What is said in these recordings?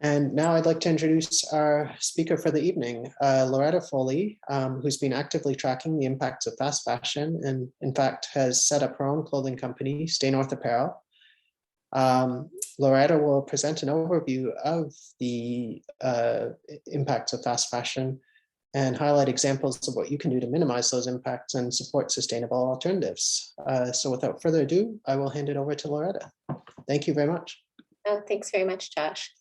And now I'd like to introduce our speaker for the evening, Loretta Foley, who's been actively tracking the impacts of fast fashion and in fact has set up her own clothing company, Stay North Apparel. Loretta will present an overview of the impacts of fast fashion and highlight examples of what you can do to minimize those impacts and support sustainable alternatives. So without further ado, I will hand it over to Loretta. Thank you very much. Oh, thanks very much, Josh.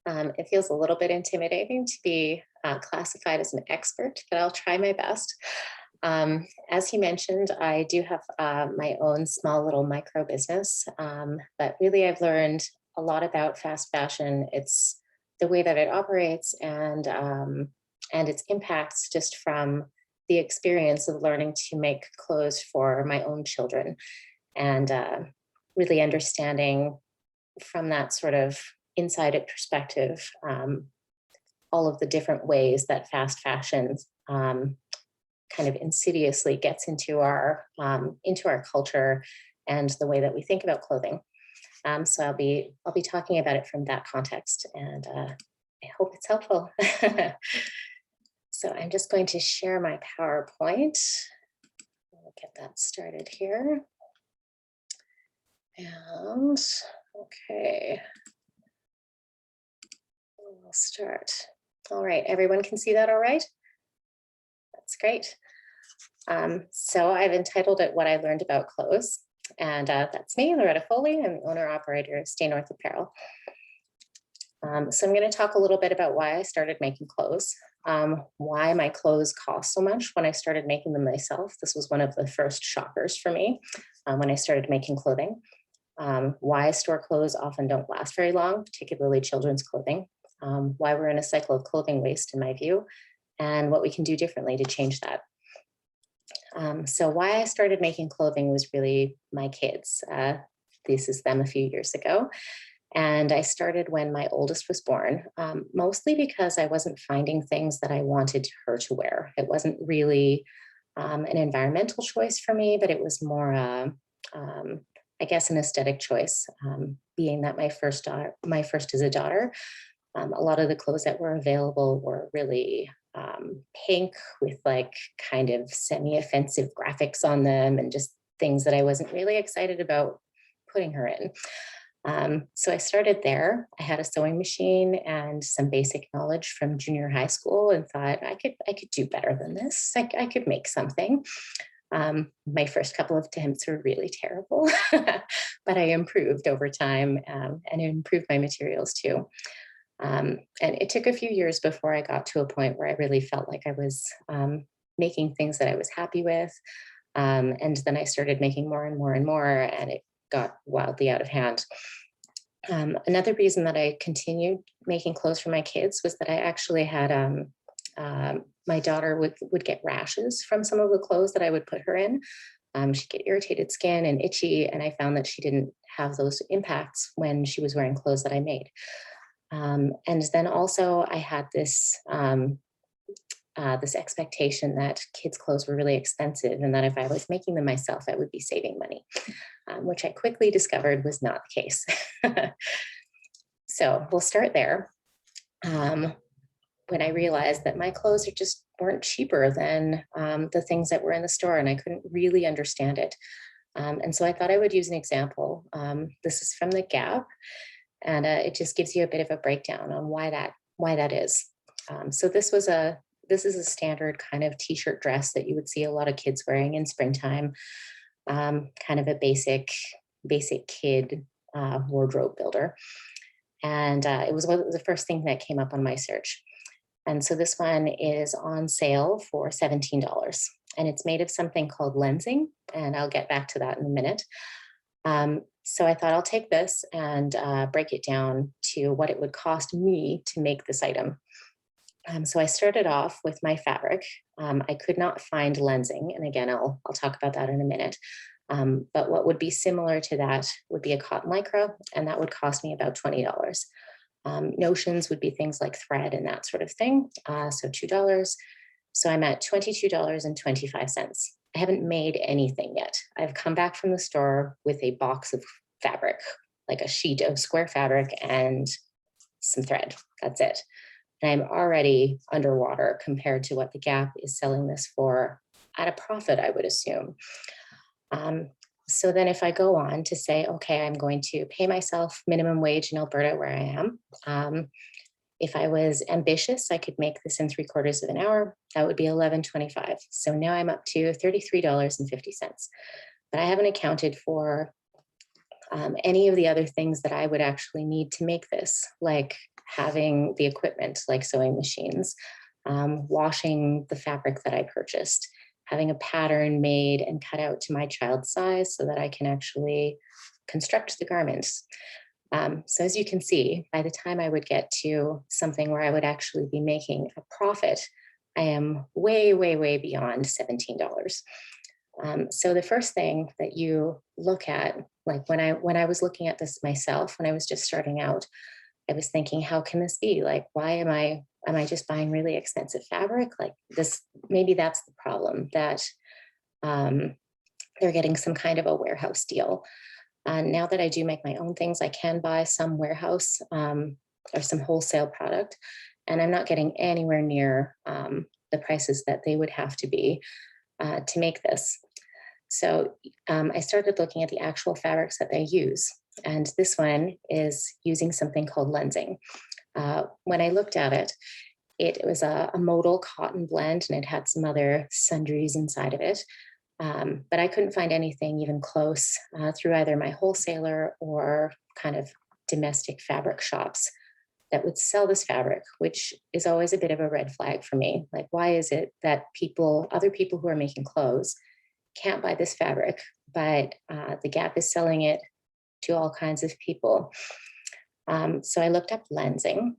It feels a little bit intimidating to be classified as an expert, but I'll try my best. As he mentioned, I do have my own small little micro business, but really I've learned a lot about fast fashion. It's the way that it operates and its impacts just from the experience of learning to make clothes for my own children and really understanding from that sort of inside it perspective, all of the different ways that fast fashion kind of insidiously gets into our culture and the way that we think about clothing. So I'll be talking about it from that context, and I hope it's helpful. So I'm just going to share my PowerPoint. I'll get that started here. And okay. We'll start. All right, everyone can see that all right? That's great. So I've entitled it What I Learned About Clothes. And that's me, Loretta Foley. I'm the owner-operator of Stay North Apparel. So I'm going to talk a little bit about why I started making clothes, why my clothes cost so much when I started making them myself. This was one of the first shockers for me when I started making clothing. Why store clothes often don't last very long, particularly children's clothing. Why we're in a cycle of clothing waste, in my view, and what we can do differently to change that. So why I started making clothing was really my kids. This is them a few years ago. And I started when my oldest was born, mostly because I wasn't finding things that I wanted her to wear. It wasn't really an environmental choice for me, but it was more, I guess, an aesthetic choice, being that my first is a daughter. A lot of the clothes that were available were really pink with like kind of semi-offensive graphics on them and just things that I wasn't really excited about putting her in. So I started there. I had a sewing machine and some basic knowledge from junior high school and thought I could do better than this. I could make something. My first couple of attempts were really terrible, but I improved over time and improved my materials too. And it took a few years before I got to a point where I really felt like I was making things that I was happy with. And then I started making more and more and more, and it got wildly out of hand. Another reason that I continued making clothes for my kids was that I actually had my daughter would get rashes from some of the clothes that I would put her in. She'd get irritated skin and itchy, and I found that she didn't have those impacts when she was wearing clothes that I made. And then also I had this expectation that kids' clothes were really expensive and that if I was making them myself, I would be saving money, which I quickly discovered was not the case. So we'll start there. When I realized that my clothes just weren't cheaper than the things that were in the store, and I couldn't really understand it. And so I thought I would use an example. This is from the Gap. And it just gives you a bit of a breakdown on why that is. So this is a standard kind of t-shirt dress that you would see a lot of kids wearing in springtime, kind of a basic kid wardrobe builder. And it was the first thing that came up on my search. And so this one is on sale for $17. And it's made of something called lensing. And I'll get back to that in a minute. So I thought I'll take this and break it down to what it would cost me to make this item. So I started off with my fabric. I could not find lensing. And again, I'll talk about that in a minute. But what would be similar to that would be a cotton lycra, and that would cost me about $20. Notions would be things like thread and that sort of thing. So $2. So I'm at $22.25. I haven't made anything yet. I've come back from the store with a box of fabric, like a sheet of square fabric and some thread. That's it. And I'm already underwater compared to what the Gap is selling this for at a profit, I would assume. So then if I go on to say, okay, I'm going to pay myself minimum wage in Alberta where I am. If I was ambitious, I could make this in 3/4 of an hour. That would be $11.25. So now I'm up to $33.50. But I haven't accounted for any of the other things that I would actually need to make this, like having the equipment, like sewing machines, washing the fabric that I purchased, having a pattern made and cut out to my child's size so that I can actually construct the garments. So as you can see, by the time I would get to something where I would actually be making a profit, I am way, way, way beyond $17. So the first thing that you look at, like when I was looking at this myself, when I was just starting out, I was thinking, how can this be? Like, why am I just buying really expensive fabric? Like this, maybe that's the problem, that they're getting some kind of a warehouse deal. Now that I do make my own things, I can buy some warehouse or some wholesale product, and I'm not getting anywhere near the prices that they would have to be to make this. So I started looking at the actual fabrics that they use. And this one is using something called lensing. When I looked at it, it was a modal cotton blend, and it had some other sundries inside of it. But I couldn't find anything even close through either my wholesaler or kind of domestic fabric shops that would sell this fabric, which is always a bit of a red flag for me. Like, why is it that other people who are making clothes can't buy this fabric, but the Gap is selling it to all kinds of people? So I looked up lensing,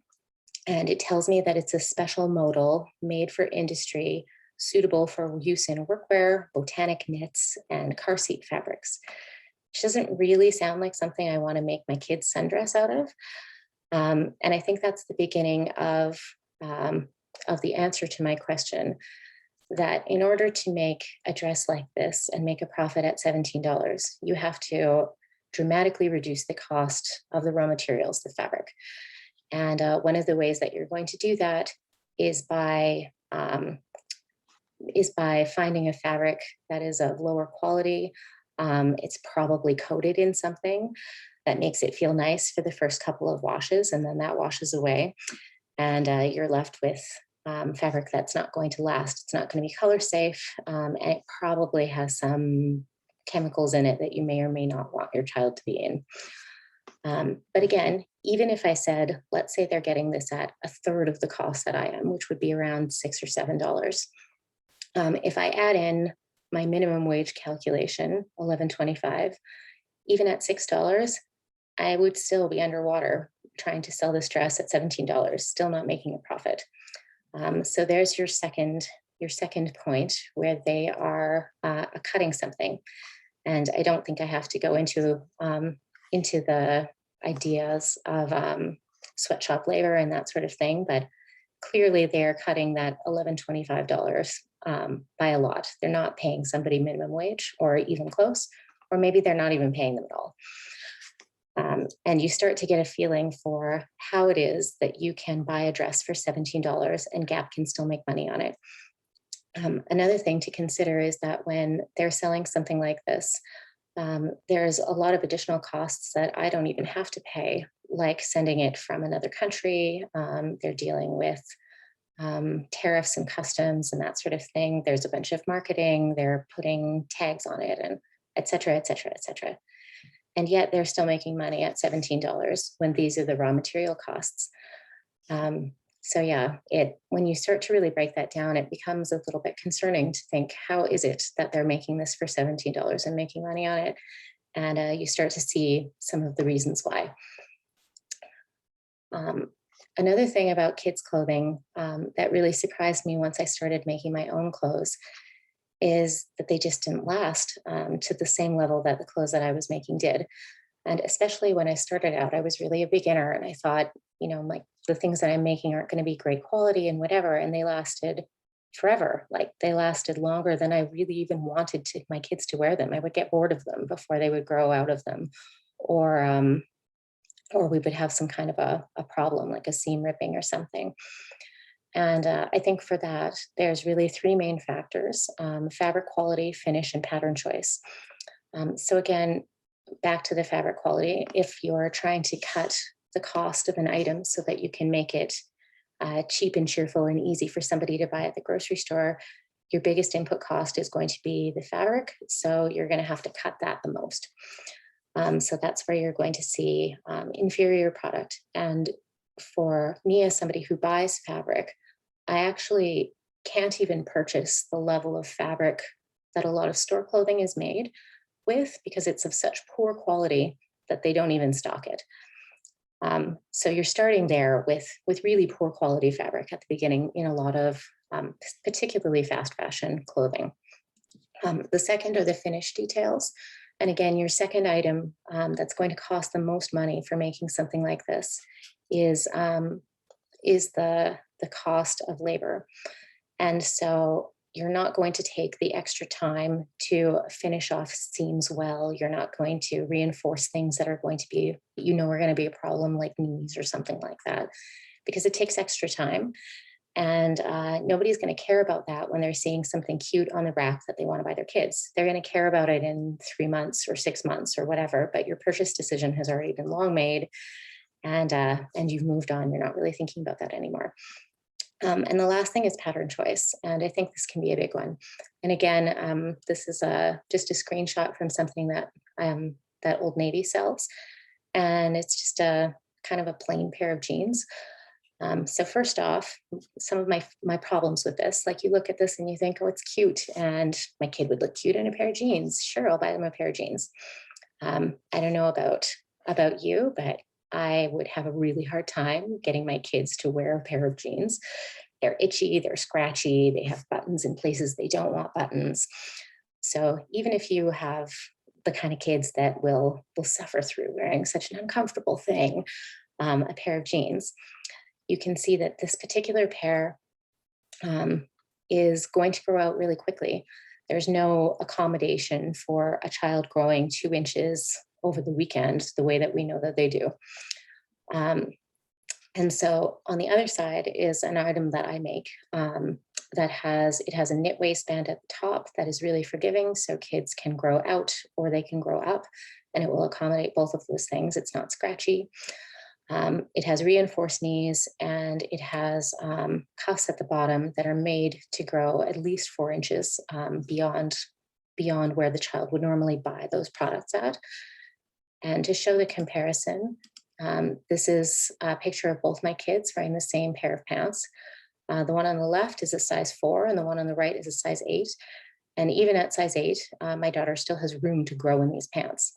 and it tells me that it's a special modal made for industry, suitable for use in workwear, botanic knits, and car seat fabrics. Which doesn't really sound like something I want to make my kids' sundress out of. And I think that's the beginning of the answer to my question, that in order to make a dress like this and make a profit at $17, you have to dramatically reduce the cost of the raw materials, the fabric. And one of the ways that you're going to do that is by finding a fabric that is of lower quality. It's probably coated in something that makes it feel nice for the first couple of washes, and then that washes away. And you're left with fabric that's not going to last. It's not going to be color safe, and it probably has some chemicals in it that you may or may not want your child to be in. But again, even if I said, let's say they're getting this at 1/3 of the cost that I am, which would be around $6 or $7. If I add in my minimum wage calculation, $11.25, even at $6, I would still be underwater trying to sell this dress at $17, still not making a profit. So there's your second point where they are cutting something. And I don't think I have to go into the ideas of sweatshop labor and that sort of thing, but clearly they're cutting that $11.25 by a lot. They're not paying somebody minimum wage or even close, or maybe they're not even paying them at all. And you start to get a feeling for how it is that you can buy a dress for $17 and Gap can still make money on it. Another thing to consider is that when they're selling something like this, there's a lot of additional costs that I don't even have to pay, like sending it from another country. They're dealing with tariffs and customs and that sort of thing. There's a bunch of marketing, they're putting tags on it, and et cetera, et cetera, et cetera. And yet they're still making money at $17 when these are the raw material costs. So yeah, when you start to really break that down, it becomes a little bit concerning to think, how is it that they're making this for $17 and making money on it? And you start to see some of the reasons why. Another thing about kids' clothing that really surprised me once I started making my own clothes is that they just didn't last to the same level that the clothes that I was making did. And especially when I started out, I was really a beginner, and I thought, like, the things that I'm making aren't going to be great quality and whatever. And they lasted forever. Like, they lasted longer than I really even wanted my kids to wear them. I would get bored of them before they would grow out of them, or or we would have some kind of a problem like a seam ripping or something. And I think for that, there's really three main factors: fabric quality, finish, and pattern choice. So again, back to the fabric quality, if you're trying to cut the cost of an item so that you can make it cheap and cheerful and easy for somebody to buy at the grocery store, your biggest input cost is going to be the fabric. So you're going to have to cut that the most. So that's where you're going to see inferior product. And for me, as somebody who buys fabric, I actually can't even purchase the level of fabric that a lot of store clothing is made with, because it's of such poor quality that they don't even stock it. So you're starting there with really poor quality fabric at the beginning in a lot of particularly fast fashion clothing. The second are the finish details. And again, your second item that's going to cost the most money for making something like this is the cost of labor. And so you're not going to take the extra time to finish off seams well. You're not going to reinforce things that are going to be, are going to be a problem, like knees or something like that, because it takes extra time. And nobody's going to care about that when they're seeing something cute on the rack that they want to buy their kids. They're going to care about it in 3 months or 6 months or whatever, but your purchase decision has already been long made, and you've moved on. You're not really thinking about that anymore. And the last thing is pattern choice. And I think this can be a big one. And again, this is just a screenshot from something that that Old Navy sells. And it's just a kind of a plain pair of jeans. So first off, some of my problems with this, like you look at this and you think, oh, it's cute, and my kid would look cute in a pair of jeans. Sure, I'll buy them a pair of jeans. I don't know about you, but I would have a really hard time getting my kids to wear a pair of jeans. They're itchy, they're scratchy, they have buttons in places they don't want buttons. So even if you have the kind of kids that will suffer through wearing such an uncomfortable thing, a pair of jeans, you can see that this particular pair is going to grow out really quickly. There's no accommodation for a child growing 2 inches over the weekend the way that we know that they do. And so on the other side is an item that I make that has a knit waistband at the top that is really forgiving, so kids can grow out or they can grow up, and it will accommodate both of those things. It's not scratchy. It has reinforced knees, and it has cuffs at the bottom that are made to grow at least 4 inches beyond where the child would normally buy those products at. And to show the comparison, this is a picture of both my kids wearing the same pair of pants. The one on the left is a size 4, and the one on the right is a size 8. And even at size 8, my daughter still has room to grow in these pants.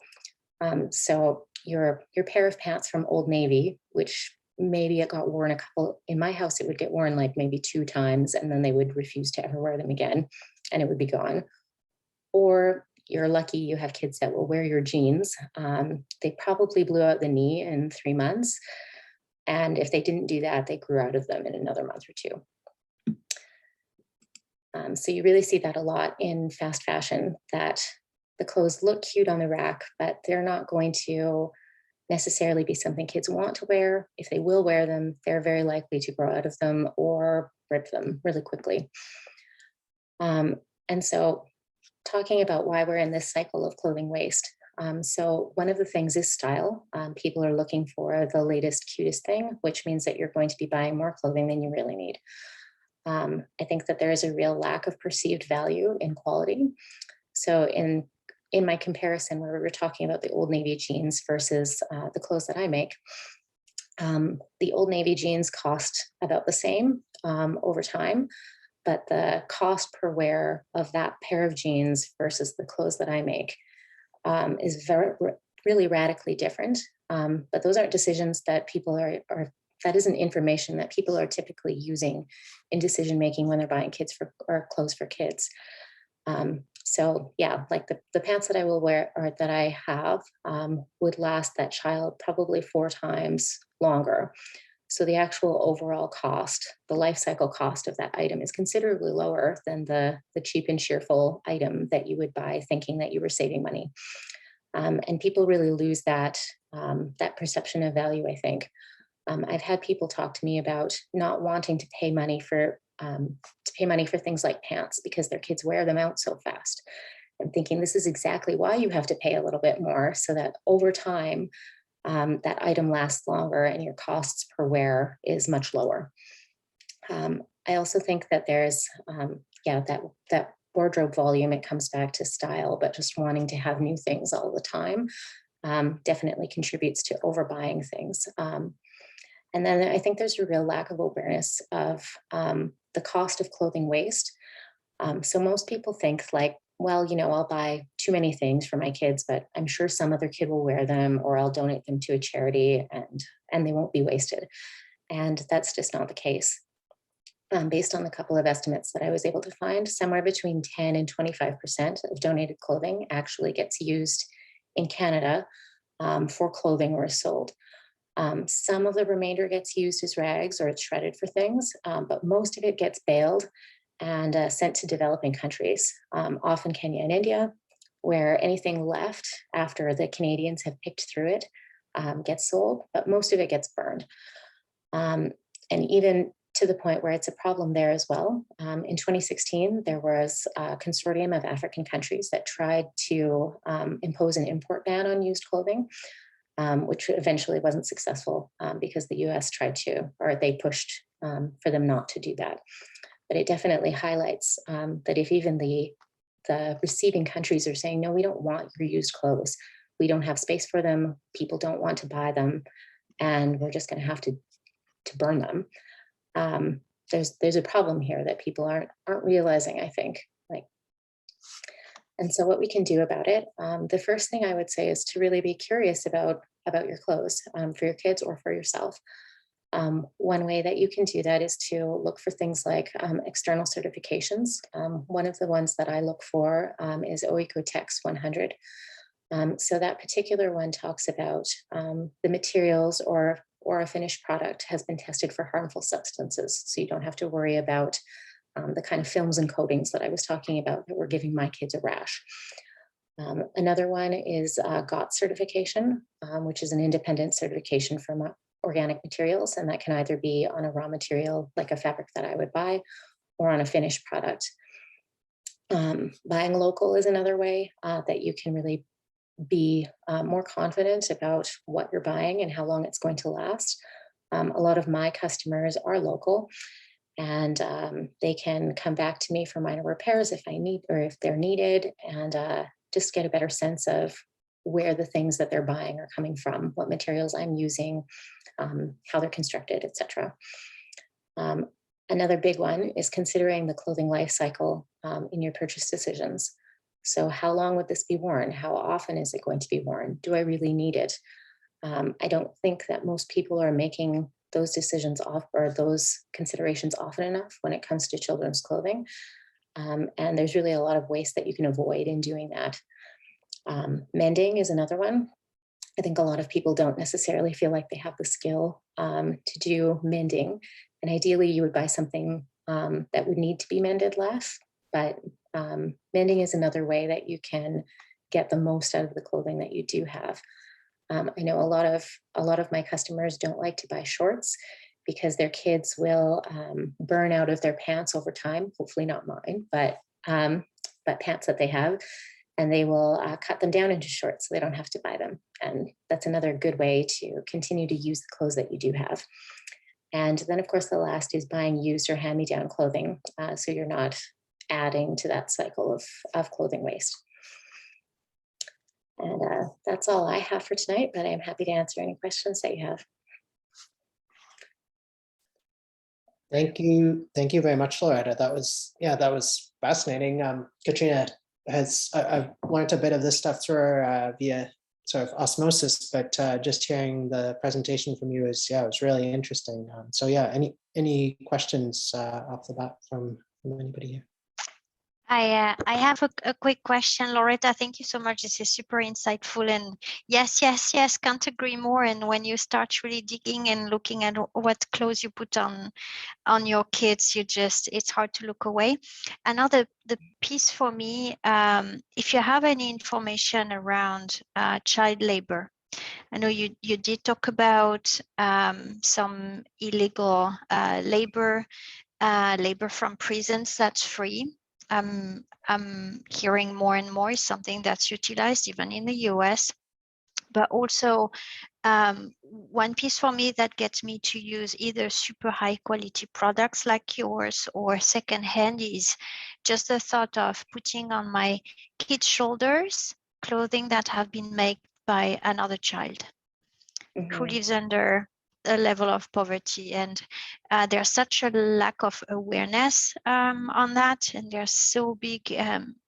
So your pair of pants from Old Navy, which maybe it got worn in my house, it would get worn like maybe 2 times, and then they would refuse to ever wear them again, and it would be gone. Or you're lucky you have kids that will wear your jeans. They probably blew out the knee in 3 months. And if they didn't do that, they grew out of them in another month or 2. So you really see that a lot in fast fashion, that the clothes look cute on the rack, but they're not going to necessarily be something kids want to wear. If they will wear them, they're very likely to grow out of them or rip them really quickly. And so talking about why we're in this cycle of clothing waste. So one of the things is style. People are looking for the latest, cutest thing, which means that you're going to be buying more clothing than you really need. I think that there is a real lack of perceived value in quality. So in my comparison, where we were talking about the Old Navy jeans versus the clothes that I make, the Old Navy jeans cost about the same over time, but the cost per wear of that pair of jeans versus the clothes that I make is really radically different. But those aren't decisions that people that isn't information that people are typically using in decision making when they're buying or clothes for kids. So yeah, like the pants that I will wear or that I have would last that child probably 4 times longer. So the actual overall cost, the life cycle cost of that item is considerably lower than the cheap and cheerful item that you would buy thinking that you were saving money. And people really lose that, that perception of value, I think. I've had people talk to me about not wanting to pay money for things like pants because their kids wear them out so fast. I'm thinking this is exactly why you have to pay a little bit more, so that over time that item lasts longer and your costs per wear is much lower. I also think that there's, that wardrobe volume, it comes back to style, but just wanting to have new things all the time definitely contributes to overbuying things. And then I think there's a real lack of awareness of the cost of clothing waste. So most people think like, well, I'll buy too many things for my kids, but I'm sure some other kid will wear them, or I'll donate them to a charity and they won't be wasted. And that's just not the case. Based on the couple of estimates that I was able to find, somewhere between 10 and 25% of donated clothing actually gets used in Canada for clothing or is sold. Some of the remainder gets used as rags or it's shredded for things, but most of it gets baled and sent to developing countries, often Kenya and India, where anything left after the Canadians have picked through it gets sold, but most of it gets burned. And even to the point where it's a problem there as well. In 2016, there was a consortium of African countries that tried to impose an import ban on used clothing, which eventually wasn't successful because the US tried to, or they pushed for them not to do that. But it definitely highlights that if even the receiving countries are saying, no, we don't want your used clothes, we don't have space for them, people don't want to buy them, and we're just going to have to burn them. There's a problem here that people aren't realizing, I think. And so what we can do about it, the first thing I would say is to really be curious about your clothes for your kids or for yourself. One way that you can do that is to look for things like external certifications. One of the ones that I look for is OECO-TEX 100. So that particular one talks about the materials or a finished product has been tested for harmful substances. So you don't have to worry about the kind of films and coatings that I was talking about that were giving my kids a rash. Another one is GOTS certification, which is an independent certification from organic materials, and that can either be on a raw material like a fabric that I would buy or on a finished product. Buying local is another way that you can really be more confident about what you're buying and how long it's going to last. A lot of my customers are local, and they can come back to me for minor repairs if I need, or if they're needed, and just get a better sense of where the things that they're buying are coming from, what materials I'm using, how they're constructed, etc. Another big one is considering the clothing life cycle in your purchase decisions. So how long would this be worn? How often is it going to be worn? Do I really need it? I don't think that most people are making those decisions off, or those considerations often enough when it comes to children's clothing. And there's really a lot of waste that you can avoid in doing that. Mending is another one. I think a lot of people don't necessarily feel like they have the skill to do mending. And ideally you would buy something that would need to be mended less, but mending is another way that you can get the most out of the clothing that you do have. I know a lot of my customers don't like to buy shorts because their kids will burn out of their pants over time. Hopefully not mine, but pants that they have, and they will cut them down into shorts so they don't have to buy them. And that's another good way to continue to use the clothes that you do have. And then, of course, the last is buying used or hand-me-down clothing, so you're not adding to that cycle of clothing waste. And that's all I have for tonight, but I'm happy to answer any questions that you have. Thank you very much, Loretta. That was fascinating. Katrina I've learned a bit of this stuff through her via sort of osmosis, but just hearing the presentation from you is, it was really interesting. So yeah, any questions off the bat from anybody here? I have a quick question, Loretta. Thank you so much. This is super insightful. And yes, yes, yes, can't agree more. And when you start really digging and looking at what clothes you put on your kids, it's hard to look away. Another the piece for me, if you have any information around child labor. I know you did talk about some illegal labor from prisons that's free. I'm hearing more and more something that's utilized even in the US, but also one piece for me that gets me to use either super high quality products like yours or secondhand is just the thought of putting on my kids' shoulders clothing that have been made by another child who lives under a level of poverty, and there's such a lack of awareness on that, and there's so big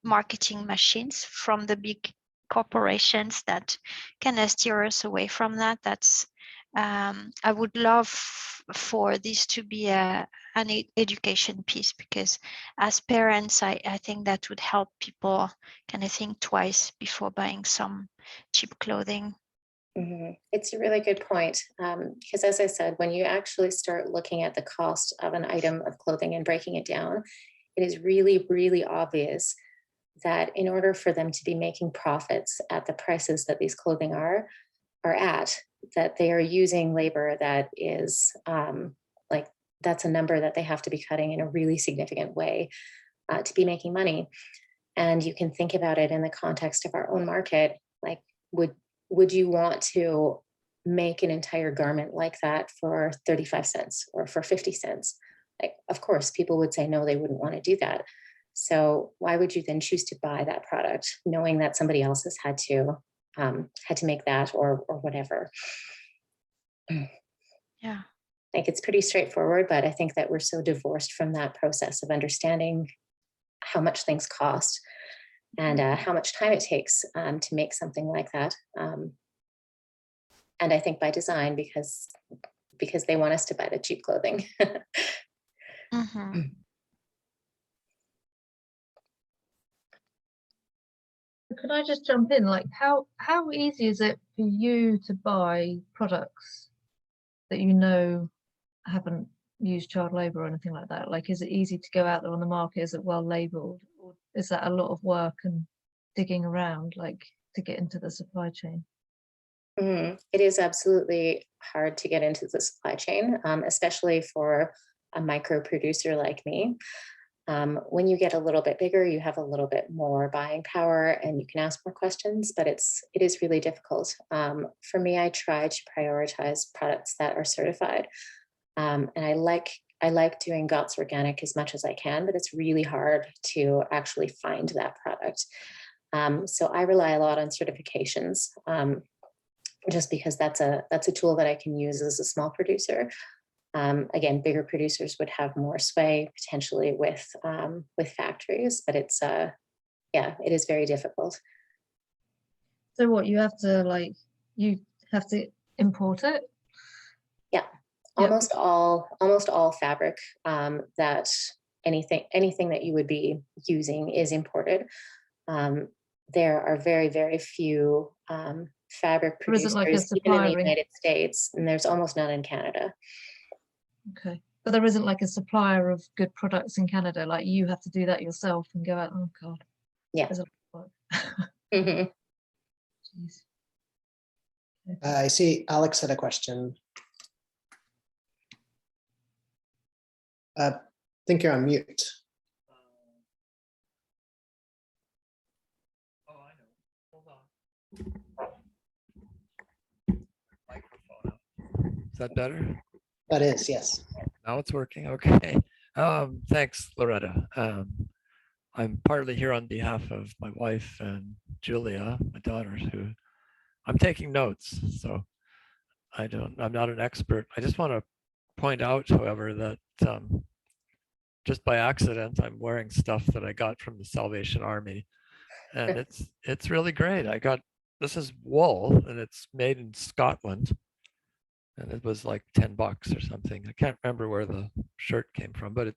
marketing machines from the big corporations that kind of steer us away from that. That's I would love for this to be an education piece, because as parents I think that would help people kind of think twice before buying some cheap clothing. It's a really good point, because as I said, when you actually start looking at the cost of an item of clothing and breaking it down, it is really, really obvious that in order for them to be making profits at the prices that these clothing are at, that they are using labor that is like, that's a number that they have to be cutting in a really significant way to be making money. And you can think about it in the context of our own market, like would you want to make an entire garment like that for 35 cents or for 50 cents? Like, of course, people would say, no, they wouldn't want to do that. So why would you then choose to buy that product, knowing that somebody else has had to make that or whatever? Yeah. Like, it's pretty straightforward, but I think that we're so divorced from that process of understanding how much things cost and how much time it takes to make something like that. And I think by design, because they want us to buy the cheap clothing. Could I just jump in? Like, how easy is it for you to buy products that you know haven't used child labor or anything like that? Like, is it easy to go out there on the market? Is it well labeled, or is that a lot of work and digging around, like, to get into the supply chain? It is absolutely hard to get into the supply chain, especially for a micro producer like me. When you get a little bit bigger, you have a little bit more buying power and you can ask more questions, but it is really difficult. For me, I try to prioritize products that are certified. And I like doing GOTS organic as much as I can, but it's really hard to actually find that product. So I rely a lot on certifications, just because that's a tool that I can use as a small producer. Again, bigger producers would have more sway potentially with factories, but it is very difficult. So what, you have to import it? Yeah, almost all fabric that anything that you would be using is imported. There are very, very few fabric producers even in the United States, and there's almost none in Canada. Okay, but there isn't like a supplier of good products in Canada, like you have to do that yourself and go out, oh god. Yeah. Jeez. Okay. I see Alex had a question. I think you're on mute. Oh, I know. Hold on. Microphone. Is that better? That is, yes. Now it's working. Okay. Thanks, Loretta. I'm partly here on behalf of my wife and Julia, my daughters, who I'm taking notes. So I'm not an expert. I just want to point out, however, that just by accident, I'm wearing stuff that I got from the Salvation Army, and it's really great. This is wool, and it's made in Scotland. And it was like $10 or something. I can't remember where the shirt came from, but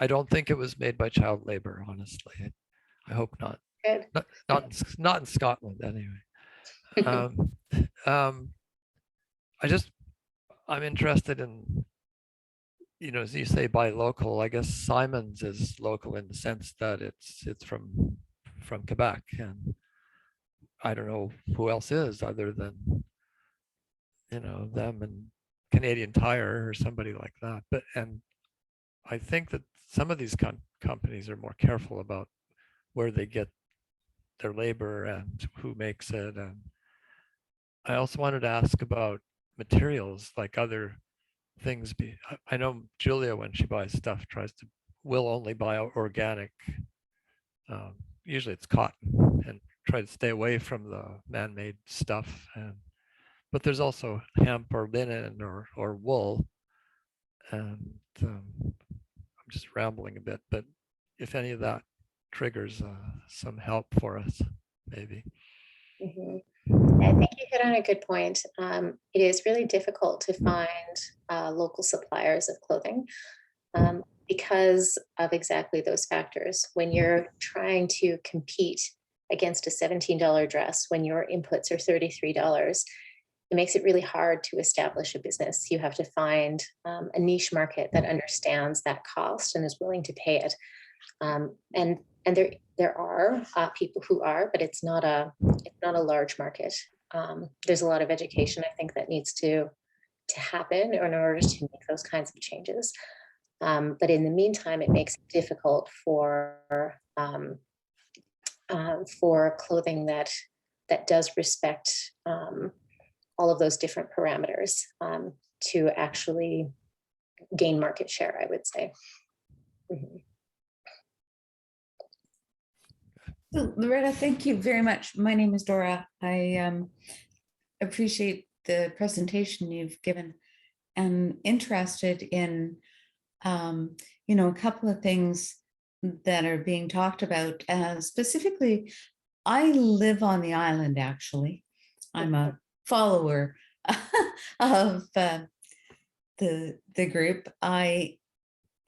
I don't think it was made by child labor, honestly. I hope not. Good. Not in Scotland anyway. I'm interested in, as you say, buy local. I guess Simon's is local in the sense that it's from Quebec, and I don't know who else is other than them and Canadian Tire or somebody like that. And I think that some of these companies are more careful about where they get their labor and who makes it. And I also wanted to ask about materials, like other things. I know Julia, when she buys stuff, will only buy organic. Usually it's cotton, and try to stay away from the man-made stuff. But there's also hemp or linen or wool. And I'm just rambling a bit, but if any of that triggers some help for us, maybe. I think you hit on a good point. It is really difficult to find local suppliers of clothing because of exactly those factors. When you're trying to compete against a $17 dress, when your inputs are $33, it makes it really hard to establish a business. You have to find a niche market that understands that cost and is willing to pay it. And there are people who are, but it's not a large market. There's a lot of education, I think, that needs to happen in order to make those kinds of changes. But in the meantime, it makes it difficult for clothing that does respect all of those different parameters to actually gain market share, I would say. So, Loretta, thank you very much. My name is Dora. I appreciate the presentation you've given and interested in, a couple of things that are being talked about. Specifically, I live on the island, actually. I'm a follower of the group. I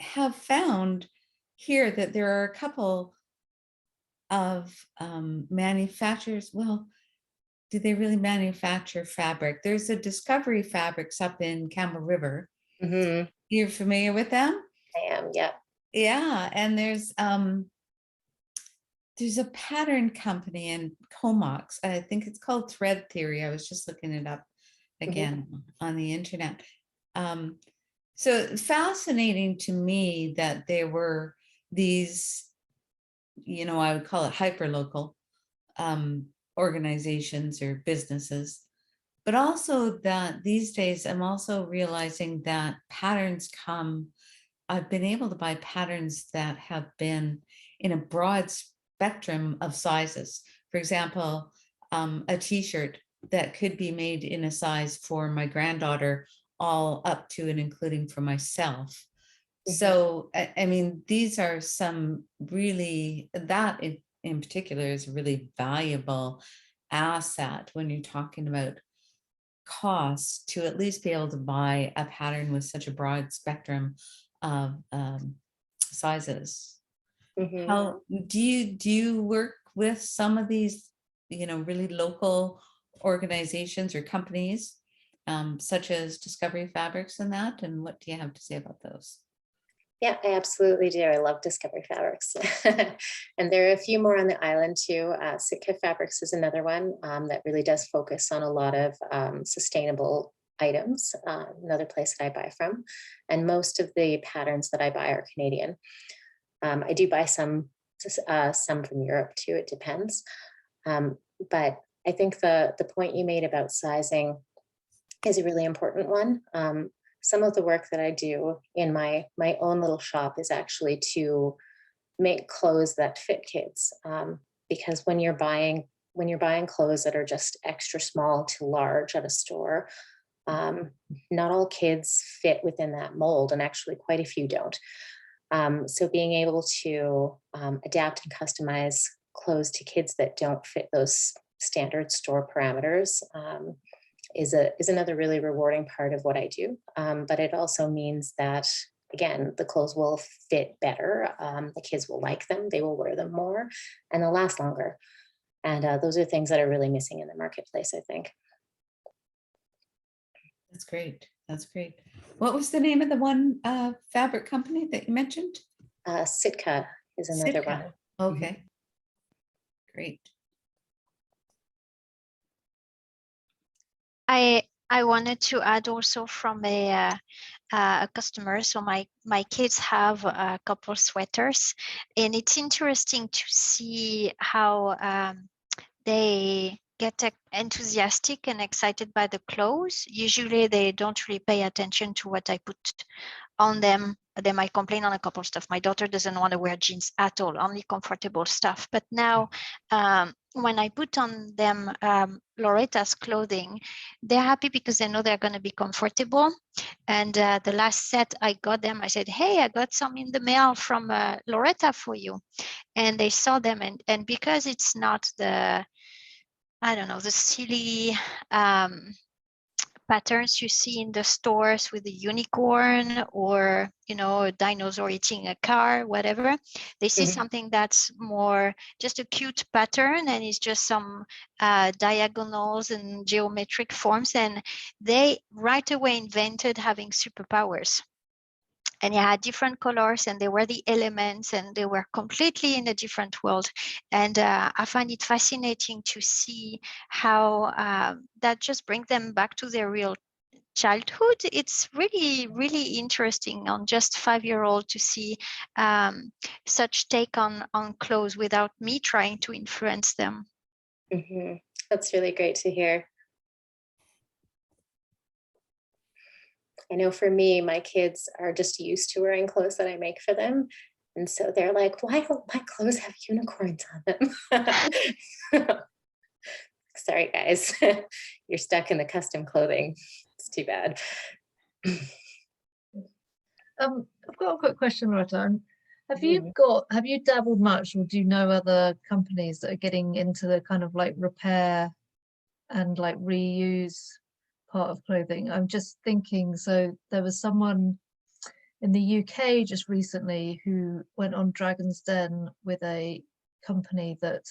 have found here that there are a couple of manufacturers. Well, do they really manufacture fabric? There's a Discovery Fabrics up in Campbell River. You're familiar with them? I am, yeah. Yeah, and there's a pattern company in Comox. I think it's called Thread Theory. I was just looking it up again on the internet. So fascinating to me that there were these, I would call it hyperlocal organizations or businesses, but also that these days I'm also realizing that patterns I've been able to buy patterns that have been in a broad spectrum of sizes. For example, a t-shirt that could be made in a size for my granddaughter, all up to and including for myself. So, I mean, these are some really, that in particular is a really valuable asset when you're talking about costs, to at least be able to buy a pattern with such a broad spectrum of sizes. How do you work with some of these, really local organizations or companies, such as Discovery Fabrics and that? And what do you have to say about those? Yeah, I absolutely do. I love Discovery Fabrics. And there are a few more on the island too. Sitka Fabrics is another one that really does focus on a lot of sustainable items, another place that I buy from. And most of the patterns that I buy are Canadian. I do buy some from Europe too, it depends. But I think the point you made about sizing is a really important one. Some of the work that I do in my own little shop is actually to make clothes that fit kids. Because when you're buying clothes that are just extra small to large at a store, not all kids fit within that mold, and actually quite a few don't. So being able to adapt and customize clothes to kids that don't fit those standard store parameters is another really rewarding part of what I do. But it also means that again, the clothes will fit better. The kids will like them. They will wear them more and they'll last longer. And those are things that are really missing in the marketplace, I think. That's great. That's great. What was the name of the one fabric company that you mentioned? Sitka is another one. Sitka. Okay. Great. I wanted to add also from a customer. So my kids have a couple sweaters, and it's interesting to see how they get enthusiastic and excited by the clothes. Usually they don't really pay attention to what I put on them. They might complain on a couple of stuff. My daughter doesn't want to wear jeans at all, only comfortable stuff. But now when I put on them Loretta's clothing, they're happy because they know they're going to be comfortable. And the last set I got them, I said, hey, I got some in the mail from Loretta for you. And they saw them, and because it's not the, I don't know, the silly patterns you see in the stores with the unicorn or, you know, a dinosaur eating a car, whatever, they see something that's more just a cute pattern, and it's just some diagonals and geometric forms, and they right away invented having superpowers. And it had different colors, and they were the elements, and they were completely in a different world. And I find it fascinating to see how that just brings them back to their real childhood. It's really, really interesting on just 5-year-old to see such take on clothes without me trying to influence them. That's really great to hear. I know for me, my kids are just used to wearing clothes that I make for them. And so they're like, why don't my clothes have unicorns on them? Sorry, guys, you're stuck in the custom clothing. It's too bad. I've got a quick question, Loretta. Have you dabbled much, or do you know other companies that are getting into the kind of like repair and like reuse part of clothing? I'm just thinking, so there was someone in the UK just recently who went on Dragon's Den with a company that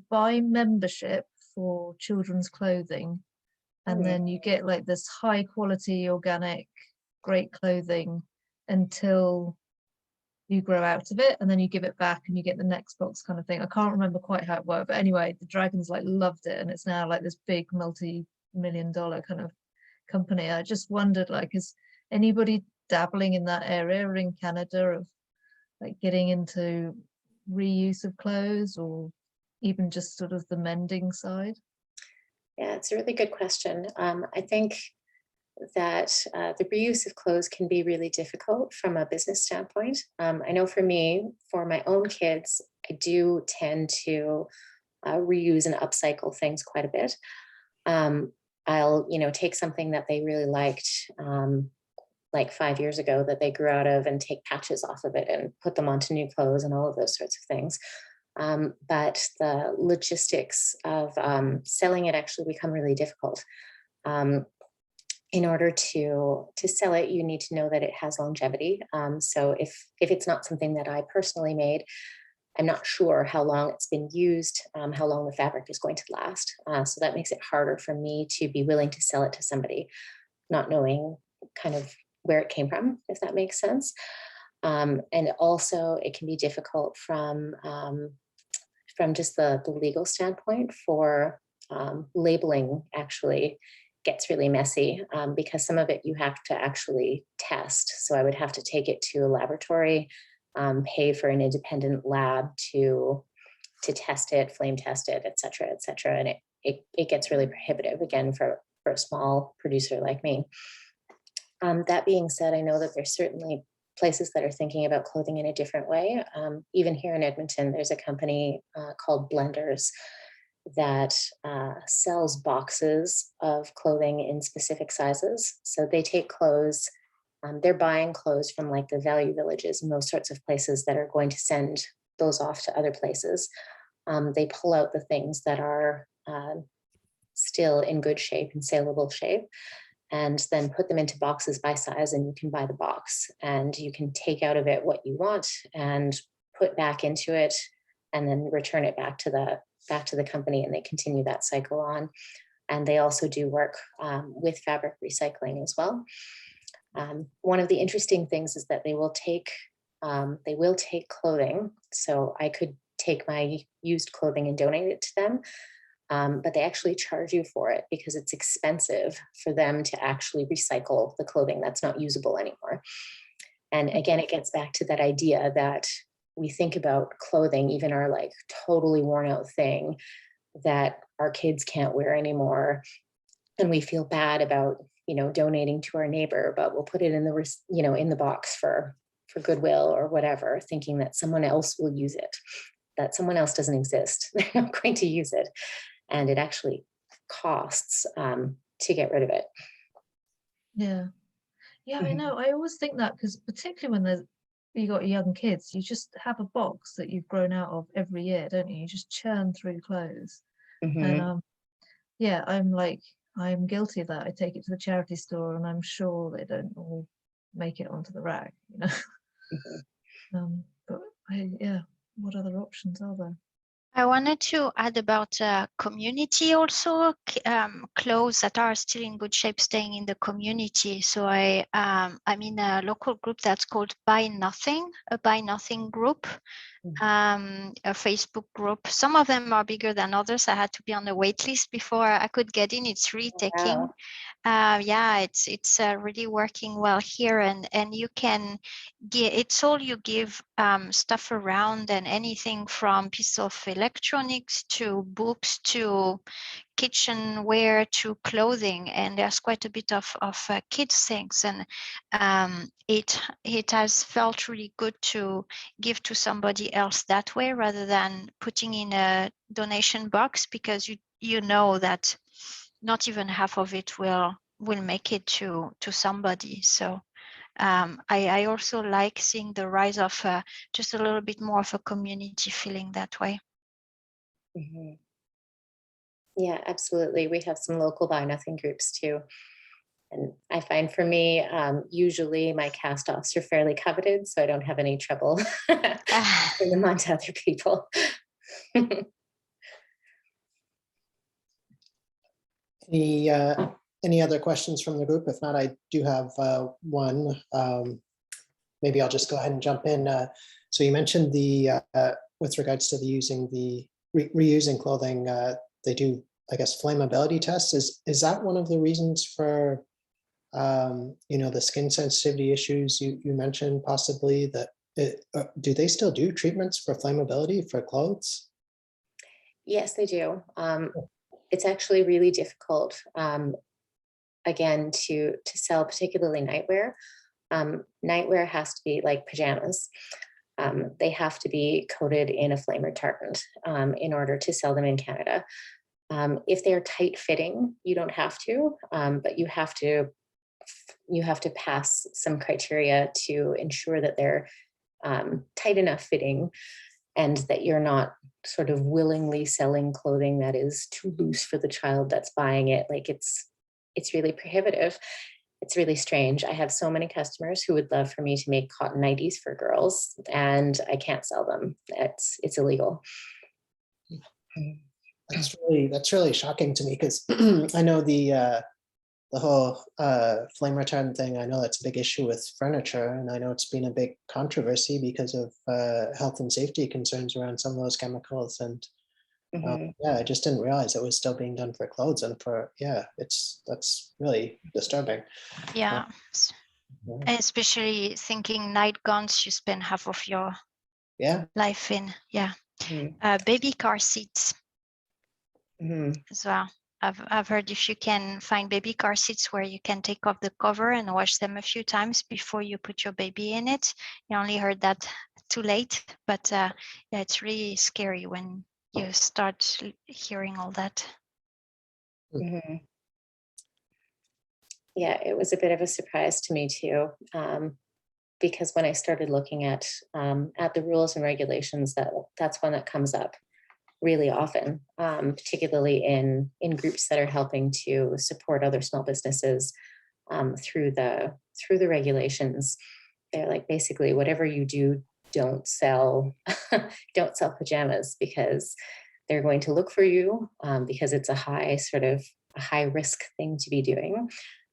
buy membership for children's clothing, and then you get like this high quality organic great clothing until you grow out of it, and then you give it back and you get the next box kind of thing. I can't remember quite how it worked, but anyway, the Dragons like loved it, and it's now like this big multi-million-dollar kind of company. I just wondered, like, is anybody dabbling in that area or in Canada of like getting into reuse of clothes, or even just sort of the mending side? Yeah, it's a really good question. I think that the reuse of clothes can be really difficult from a business standpoint. I know for me, for my own kids, I do tend to reuse and upcycle things quite a bit. I'll, take something that they really liked, like 5 years ago that they grew out of, and take patches off of it and put them onto new clothes and all of those sorts of things. But the logistics of selling it actually become really difficult. In order to sell it, you need to know that it has longevity. So if it's not something that I personally made, I'm not sure how long it's been used, how long the fabric is going to last. So that makes it harder for me to be willing to sell it to somebody, not knowing kind of where it came from, if that makes sense. And also it can be difficult from just the legal standpoint for labeling. Actually gets really messy because some of it you have to actually test. So I would have to take it to a laboratory, pay for an independent lab to test it, flame test it, et cetera, et cetera. And it gets really prohibitive, again, for a small producer like me. That being said, I know that there's certainly places that are thinking about clothing in a different way. Even here in Edmonton, there's a company called Blenders that sells boxes of clothing in specific sizes. So they take clothes, they're buying clothes from like the value villages and those sorts of places that are going to send those off to other places. They pull out the things that are still in good shape and saleable shape. and then put them into boxes by size, and you can buy the box and you can take out of it what you want and put back into it and then return it back to the company, and they continue that cycle on. And they also do work with fabric recycling as well. One of the interesting things is that they will take clothing. So I could take my used clothing and donate it to them, but they actually charge you for it because it's expensive for them to actually recycle the clothing that's not usable anymore. And again, it gets back to that idea that we think about clothing, even our like totally worn out thing that our kids can't wear anymore. And we feel bad about, donating to our neighbor, but we'll put it in the, in the box for Goodwill or whatever, thinking that someone else will use it, that someone else doesn't exist. They're not going to use it. And it actually costs to get rid of it. Yeah. Yeah, I know. I always think that because particularly when you got young kids, you just have a box that you've grown out of every year, don't you? You just churn through clothes. And yeah, I'm guilty of that. I take it to the charity store and I'm sure they don't all make it onto the rack, but yeah, what other options are there? I wanted to add about community also, clothes that are still in good shape staying in the community. So I'm in a local group that's called Buy Nothing, a Buy Nothing group, a Facebook group. Some of them are bigger than others. I had to be on the wait list before I could get in. It's really taking. Yeah, it's really working well here, and you can get, it's all you give stuff around, and anything from piece of electronics to books to kitchenware to clothing, and there's quite a bit of kids things, and it has felt really good to give to somebody else that way rather than putting in a donation box, because you know that not even half of it will make it to somebody. So I also like seeing the rise of just a little bit more of a community feeling that way. Yeah, absolutely. We have some local Buy Nothing groups too. And I find for me, usually my cast offs are fairly coveted, so I don't have any trouble putting them on to other people. Any other questions from the group? If not, I do have one. Maybe I'll just go ahead and jump in. So you mentioned with regards to reusing clothing, they do, I guess, flammability tests. Is that one of the reasons for the skin sensitivity issues you mentioned possibly? That do they still do treatments for flammability for clothes? Yes, they do. It's actually really difficult, again, to sell, particularly nightwear. Nightwear has to be like pajamas. They have to be coated in a flame retardant in order to sell them in Canada. If they're tight fitting, you don't have to, but you have to pass some criteria to ensure that they're tight enough fitting, and that you're not sort of willingly selling clothing that is too loose for the child that's buying it. Like it's really prohibitive. It's really strange. I have so many customers who would love for me to make cotton nighties for girls, and I can't sell them. It's illegal. That's really shocking to me, because I know the whole flame retardant thing. I know that's a big issue with furniture, and I know it's been a big controversy because of health and safety concerns around some of those chemicals. And yeah, I just didn't realize it was still being done for clothes, and that's really disturbing. Yeah, especially thinking nightgowns you spend half of your life in. Yeah, baby car seats as well. I've heard if you can find baby car seats where you can take off the cover and wash them a few times before you put your baby in it. You only heard that too late, but yeah, it's really scary when you start hearing all that. Yeah, it was a bit of a surprise to me too, because when I started looking at the rules and regulations, that's one that comes up really often, particularly in groups that are helping to support other small businesses. through the regulations. They're like, basically, whatever you do, don't sell don't sell pajamas, because they're going to look for you, because it's a high risk thing to be doing.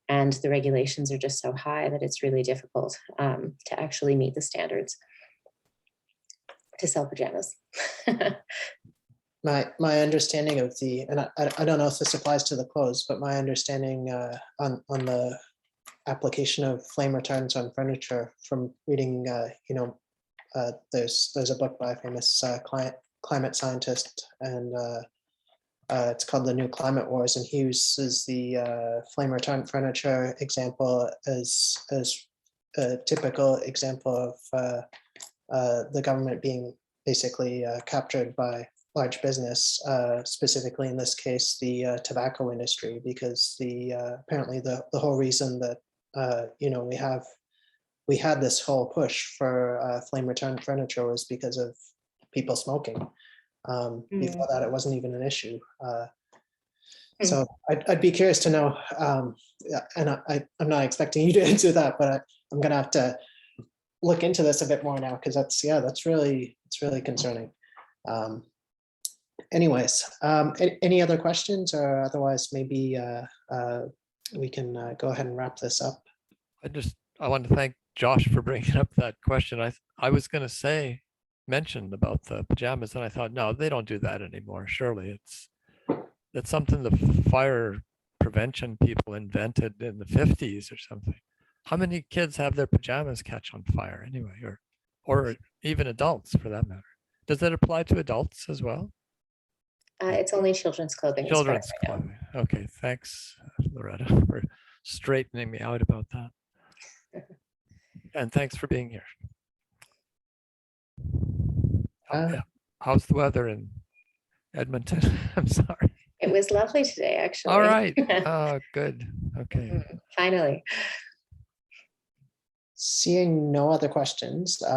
And the regulations are just so high that it's really difficult to actually meet the standards to sell pajamas. My understanding of and I don't know if this applies to the clothes, but my understanding on the application of flame retardants on furniture from reading, there's a book by a famous climate scientist, and it's called The New Climate Wars, and he uses the flame retardant furniture example as a typical example of the government being basically captured by large business, specifically in this case, the tobacco industry, because apparently the whole reason that we had this whole push for flame retardant furniture was because of people smoking. Before that, it wasn't even an issue. So I'd be curious to know, and I'm not expecting you to answer that, but I'm gonna have to look into this a bit more now, because it's really concerning. Anyways, any other questions, or otherwise maybe we can go ahead and wrap this up. I want to thank Josh for bringing up that question. I was going to mention about the pajamas, and I thought, no, they don't do that anymore. Surely it's something the fire prevention people invented in the 50s or something. How many kids have their pajamas catch on fire anyway, or even adults for that matter? Does that apply to adults as well? It's only children's clothing. Children's clothing. Okay, thanks, Loretta, for straightening me out about that. And thanks for being here. How's the weather in Edmonton? I'm sorry. It was lovely today, actually. All right. Oh, good. Okay. Finally. Seeing no other questions, we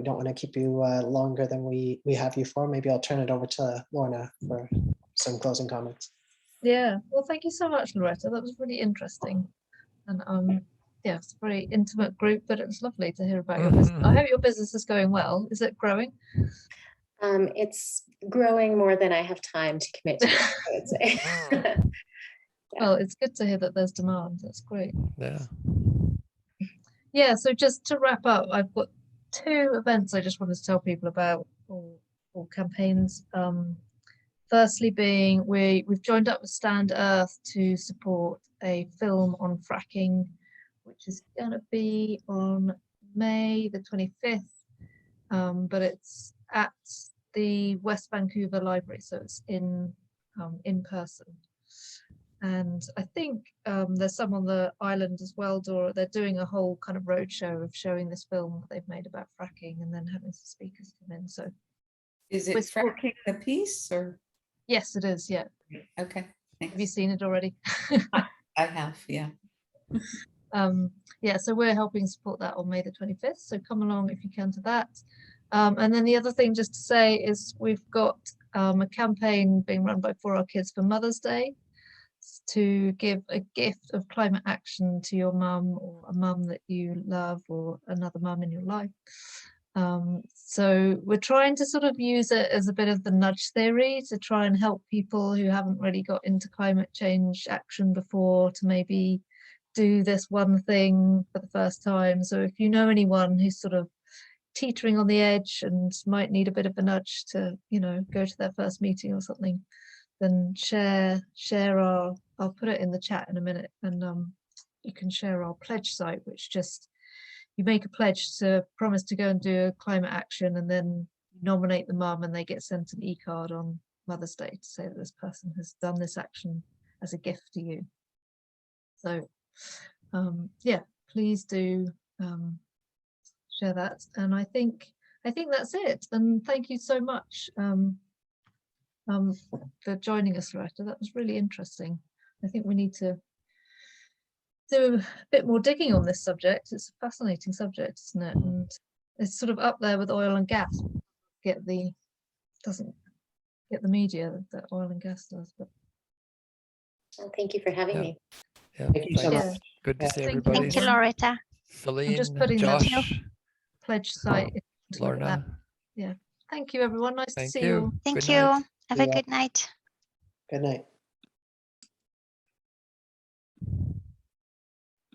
don't want to keep you longer than we have you for. Maybe I'll turn it over to Lorna for some closing comments. Yeah, well, thank you so much, Loretta. That was really interesting. And yeah, it's a very intimate group, but it was lovely to hear about your business. I hope your business is going well. Is it growing? It's growing more than I have time to commit to, I would say. Yeah. Well, it's good to hear that there's demand. That's great. Yeah. Yeah, so just to wrap up, I've got 2 events I just wanted to tell people about, or campaigns. Firstly being, we've joined up with Stand Earth to support a film on fracking, which is going to be on May the 25th, but it's at the West Vancouver Library, so it's in person. And I think there's some on the island as well, Dora. They're doing a whole kind of roadshow of showing this film that they've made about fracking, and then having some speakers come in. So Is it fracking the piece, or? Yes, it is. Yeah. Okay. Thanks. Have you seen it already? I have. Yeah. Yeah. So we're helping support that on May the 25th. So come along if you can to that. And then the other thing just to say is we've got a campaign being run by For Our Kids for Mother's Day, to give a gift of climate action to your mum, or a mum that you love, or another mum in your life. So we're trying to sort of use it as a bit of the nudge theory to try and help people who haven't really got into climate change action before to maybe do this one thing for the first time. So if you know anyone who's sort of teetering on the edge and might need a bit of a nudge to, go to their first meeting or something, then share I'll put it in the chat in a minute, and you can share our pledge site, which just, you make a pledge to promise to go and do a climate action, and then nominate the mum, and they get sent an e-card on Mother's Day to say that this person has done this action as a gift to you. So yeah, please do share that. And I think that's it. And thank you so much for joining us, Loretta. That was really interesting. I think we need to do a bit more digging on this subject. It's a fascinating subject, isn't it? And it's sort of up there with oil and gas. Doesn't get the media that oil and gas does. But well, thank you for having me. Yeah, Thank you so thanks. much. Good to Yeah. see Thank you, everybody. Thank you, everyone. Loretta. Celine, putting that- Josh, Pledge site. to look at that. Lorna. Thank you, everyone. Nice to Thank see you all. you. Thank Good you. night. Have a Yeah. good night. Good night.